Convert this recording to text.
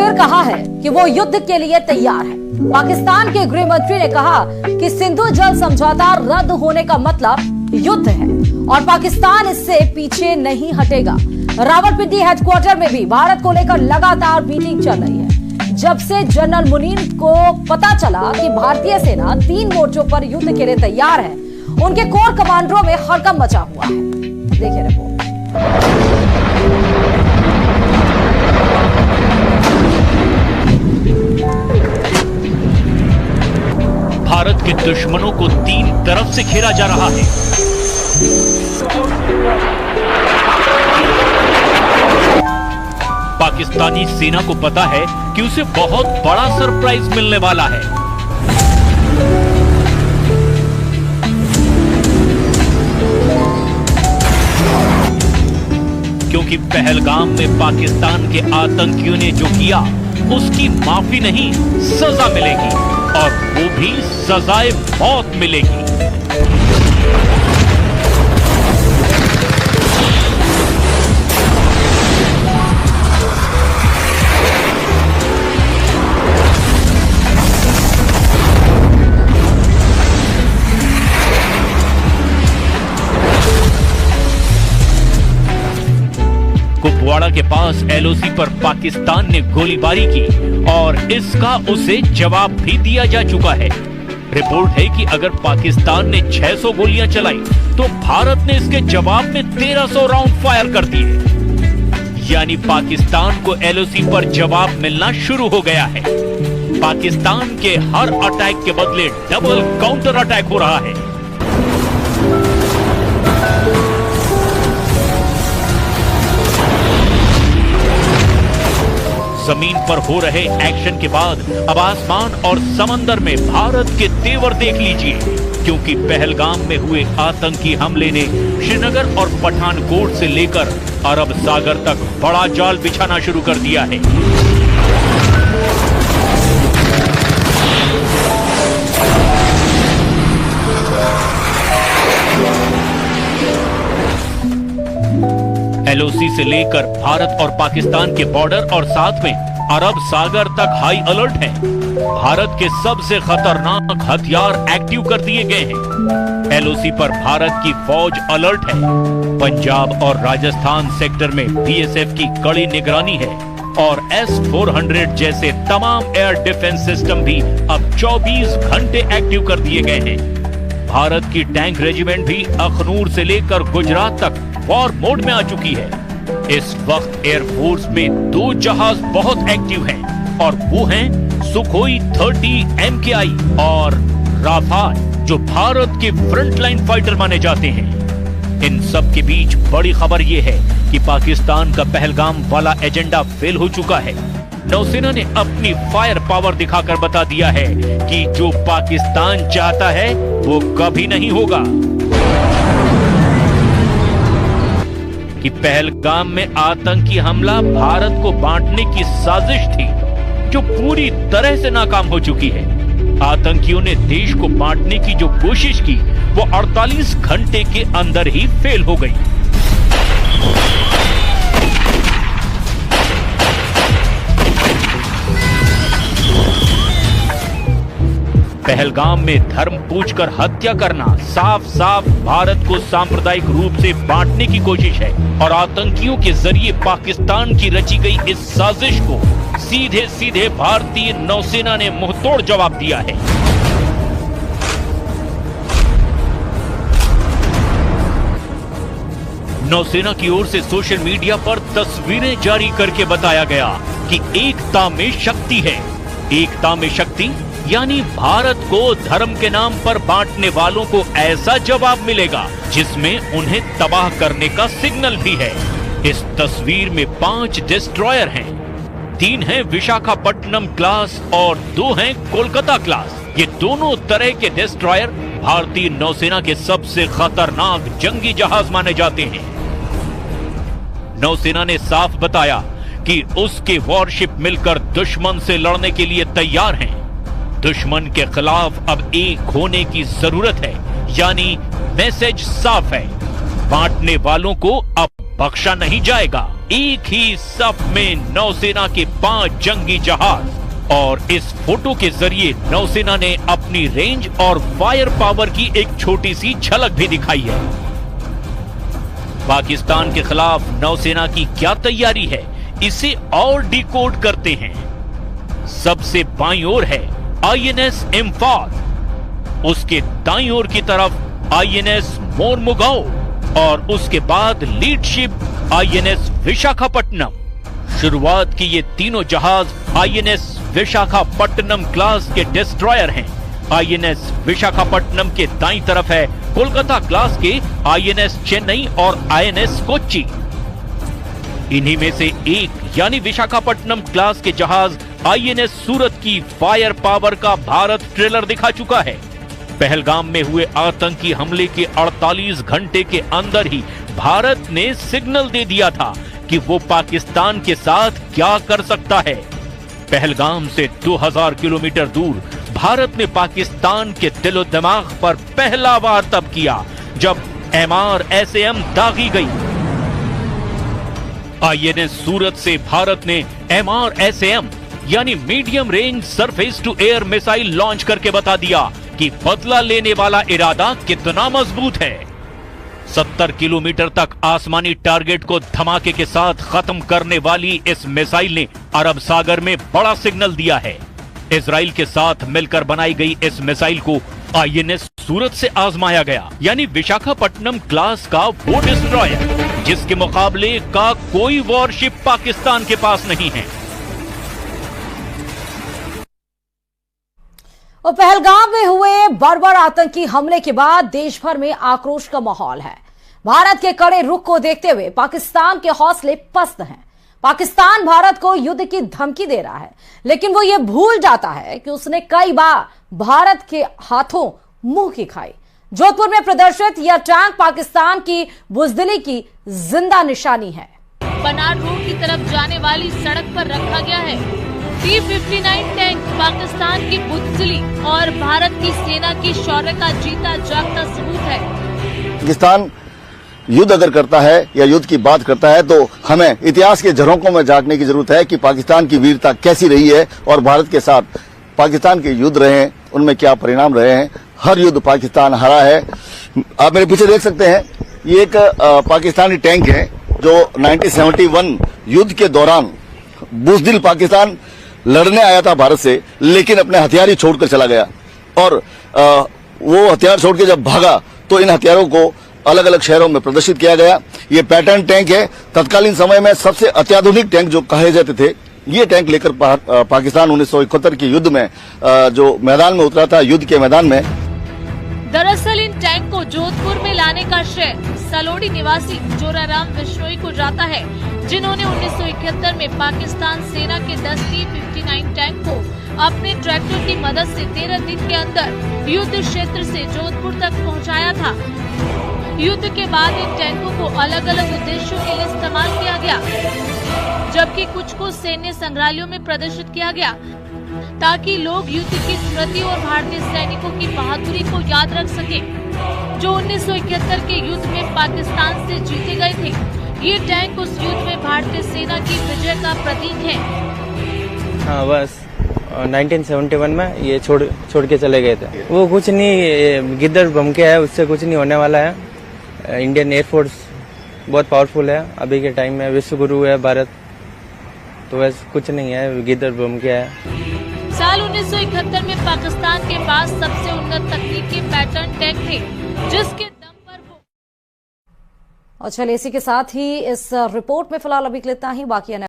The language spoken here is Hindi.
फिर कहा है कि वो युद्ध के लिए तैयार है। पाकिस्तान के गृह मंत्री ने कहा कि सिंधु जल समझौता रद्द होने का मतलब युद्ध है और पाकिस्तान इससे पीछे नहीं हटेगा। रावलपिंडी हेडक्वार्टर में भी भारत को लेकर लगातार मीटिंग चल रही है। जब से जनरल मुनीर को पता चला कि भारतीय सेना 3 मोर्चों पर युद्ध के लिए तैयार है, उनके कोर कमांडरों में हड़कंप मचा हुआ है। देखिए रिपोर्ट। भारत के दुश्मनों को 3 तरफ से घेरा जा रहा है। पाकिस्तानी सेना को पता है कि उसे बहुत बड़ा सरप्राइज मिलने वाला है। क्योंकि पहलगाम में पाकिस्तान के आतंकियों ने जो किया उसकी माफी नहीं, सजा मिलेगी और वो भी सजाए मौत मिलेगी। कुपवाड़ा के पास एलओसी पर पाकिस्तान ने गोलीबारी की और इसका उसे जवाब भी दिया जा चुका है। रिपोर्ट है कि अगर पाकिस्तान ने 600 गोलियां चलाई तो भारत ने इसके जवाब में 1300 राउंड फायर कर दिए। यानी पाकिस्तान को एलओसी पर जवाब मिलना शुरू हो गया है। पाकिस्तान के हर अटैक के बदले डबल काउंटर अटैक हो रहा है। जमीन पर हो रहे एक्शन के बाद अब आसमान और समंदर में भारत के तेवर देख लीजिए, क्योंकि पहलगाम में हुए आतंकी हमले ने श्रीनगर और पठानकोट से लेकर अरब सागर तक बड़ा जाल बिछाना शुरू कर दिया है। एलओसी से लेकर भारत और पाकिस्तान के बॉर्डर और साथ में अरब सागर तक हाई अलर्ट है। भारत के सबसे खतरनाक हथियार एक्टिव कर दिए गए हैं। एलओसी पर भारत की फौज अलर्ट है। पंजाब और राजस्थान सेक्टर में बीएसएफ की कड़ी निगरानी है और S-400 जैसे तमाम एयर डिफेंस सिस्टम भी अब 24 घंटे एक्टिव कर दिए गए हैं। भारत की टैंक रेजिमेंट भी अखनूर से लेकर गुजरात तक वॉर मोड में आ चुकी है। इस वक्त एयरफोर्स में 2 जहाज बहुत एक्टिव हैं और वो हैं सुखोई 30 MKI और राफाल, जो भारत के फ्रंटलाइन फाइटर माने जाते हैं। इन सब के बीच बड़ी खबर ये है कि पाकिस्तान का पहलगाम वाला एजेंडा फेल हो चुका है। नौसेना ने अपनी फायर पावर दिखाकर बता दिया है कि जो पाकिस्तान चाहता है वो कभी नहीं होगा। कि पहलगाम में आतंकी हमला भारत को बांटने की साजिश थी, जो पूरी तरह से नाकाम हो चुकी है। आतंकियों ने देश को बांटने की जो कोशिश की वो 48 घंटे के अंदर ही फेल हो गई। पहलगाम में धर्म पूछकर हत्या करना साफ साफ भारत को सांप्रदायिक रूप से बांटने की कोशिश है और आतंकियों के जरिए पाकिस्तान की रची गई इस साजिश को सीधे सीधे भारतीय नौसेना ने मुंहतोड़ जवाब दिया है। नौसेना की ओर से सोशल मीडिया पर तस्वीरें जारी करके बताया गया कि एकता में शक्ति है। एकता में शक्ति यानी भारत को धर्म के नाम पर बांटने वालों को ऐसा जवाब मिलेगा जिसमें उन्हें तबाह करने का सिग्नल भी है। इस तस्वीर में 5 डिस्ट्रॉयर हैं, 3 हैं विशाखापट्टनम क्लास और 2 हैं कोलकाता क्लास। ये दोनों तरह के डिस्ट्रॉयर भारतीय नौसेना के सबसे खतरनाक जंगी जहाज माने जाते हैं। नौसेना ने साफ बताया कि उसके वॉरशिप मिलकर दुश्मन से लड़ने के लिए तैयार हैं। दुश्मन के खिलाफ अब एक होने की जरूरत है, यानी मैसेज साफ है, बांटने वालों को अब बख्शा नहीं जाएगा। एक ही सफ में नौसेना के 5 जंगी जहाज। और इस फोटो के जरिए नौसेना ने अपनी रेंज और फायर पावर की एक छोटी सी झलक भी दिखाई है। पाकिस्तान के खिलाफ नौसेना की क्या तैयारी है, इसे और डिकोड करते हैं। सबसे बाईं ओर है आईएनएस इम्फाल, उसके दाईं ओर की तरफ आईएनएस मोरमुगाओ और उसके बाद लीड शिप आईएनएस विशाखापट्टनम। शुरुआत की ये तीनों जहाज आईएनएस विशाखापट्टनम क्लास के डिस्ट्रॉयर हैं। आईएनएस विशाखापट्टनम के दाईं तरफ है कोलकाता क्लास के आईएनएस चेन्नई और आईएनएस कोच्चि। इन्हीं में से एक यानी विशाखापट्टनम क्लास के जहाज आईएनएस सूरत की फायर पावर का भारत ट्रेलर दिखा चुका है। पहलगाम में हुए आतंकी हमले के 48 घंटे के अंदर ही भारत ने सिग्नल दे दिया था कि वो पाकिस्तान के साथ क्या कर सकता है। पहलगाम से 2000 किलोमीटर दूर भारत ने पाकिस्तान के दिलो दिमाग पर पहला वार तब किया जब MRSAM दागी गई। आईएनएस सूरत से भारत ने MRSAM यानी medium range surface to air missile launch करके बता दिया कि बदला लेने वाला इरादा कितना मजबूत है। 70 किलोमीटर तक आसमानी टारगेट को धमाके के साथ खत्म करने वाली इस मिसाइल ने अरब सागर में बड़ा सिग्नल दिया है। इजराइल के साथ मिलकर बनाई गई इस मिसाइल को आईएनएस सूरत से आजमाया गया, यानी विशाखापट्टनम क्लास का वो डिस्ट्रॉयर जिसके मुकाबले का कोई वॉरशिप पाकिस्तान के पास नहीं है। और पहलगाम में हुए बर्बर आतंकी हमले के बाद देश भर में आक्रोश का माहौल है। भारत के कड़े रुख को देखते हुए पाकिस्तान के हौसले पस्त हैं। पाकिस्तान भारत को युद्ध की धमकी दे रहा है, लेकिन वो ये भूल जाता है कि उसने कई बार भारत के हाथों मुंह की खाई। जोधपुर में प्रदर्शित यह टैंक पाकिस्तान की बुजदिली की जिंदा निशानी है। बनार रोड की तरफ जाने वाली सड़क पर रखा गया है T-59 टैंक पाकिस्तान की बुजदिली और भारत की सेना की शौर्य का जीता जागता सबूत है। पाकिस्तान युद्ध अगर करता है या युद्ध की बात करता है तो हमें इतिहास के झरोकों में झांकने की जरूरत है कि पाकिस्तान की वीरता कैसी रही है और भारत के साथ पाकिस्तान के युद्ध रहे हैं, उनमें क्या परिणाम रहे हैं। हर युद्ध पाकिस्तान हारा है। आप मेरे पीछे देख सकते हैं, ये एक पाकिस्तानी टैंक है जो 1971 युद्ध के दौरान बुजदिल पाकिस्तान लड़ने आया था भारत से, लेकिन अपने हथियार ही छोड़कर चला गया। और वो हथियार छोड़ के जब भागा तो इन हथियारों को अलग अलग शहरों में प्रदर्शित किया गया। ये पैटर्न टैंक है। तत्कालीन समय में सबसे अत्याधुनिक टैंक जो कहे जाते थे, ये टैंक लेकर पाकिस्तान 1971 के युद्ध में जो मैदान में उतरा था, युद्ध के मैदान में। दरअसल इन टैंक को जोधपुर में लाने का श्रेय सलोड़ी निवासी जोराराम बिश्नोई को जाता है, जिन्होंने 1971 में पाकिस्तान सेना के 10 T-59 टैंक को अपने ट्रैक्टर की मदद से 13 दिन के अंदर युद्ध क्षेत्र से जोधपुर तक पहुंचाया था। युद्ध के बाद इन टैंकों को अलग अलग उद्देश्यों के लिए इस्तेमाल किया गया, जबकि कुछ को सैन्य संग्रहालयों में प्रदर्शित किया गया ताकि लोग युद्ध की स्मृति और भारतीय सैनिकों की बहादुरी को याद रख सके, जो 1971 के युद्ध में पाकिस्तान से जीते गए थे। ये टैंक उस युद्ध में भारतीय सेना की विजय का प्रतीक है। हाँ, बस 1971 में ये छोड़ के चले गए थे। वो कुछ नहीं, गिद्दड़ बम के है, उससे कुछ नहीं होने वाला है। इंडियन एयरफोर्स बहुत पावरफुल है अभी के टाइम में, विश्व गुरु है भारत, तो वैसे कुछ नहीं है, गिद्दड़ बम के है। साल 1971 में पाकिस्तान के पास सबसे उन्नत तकनीक के पैटर्न टैंक थे, जिसके दम पर वो। और चलिए इसी के साथ ही इस रिपोर्ट में फिलहाल अभी लेता ही, बाकी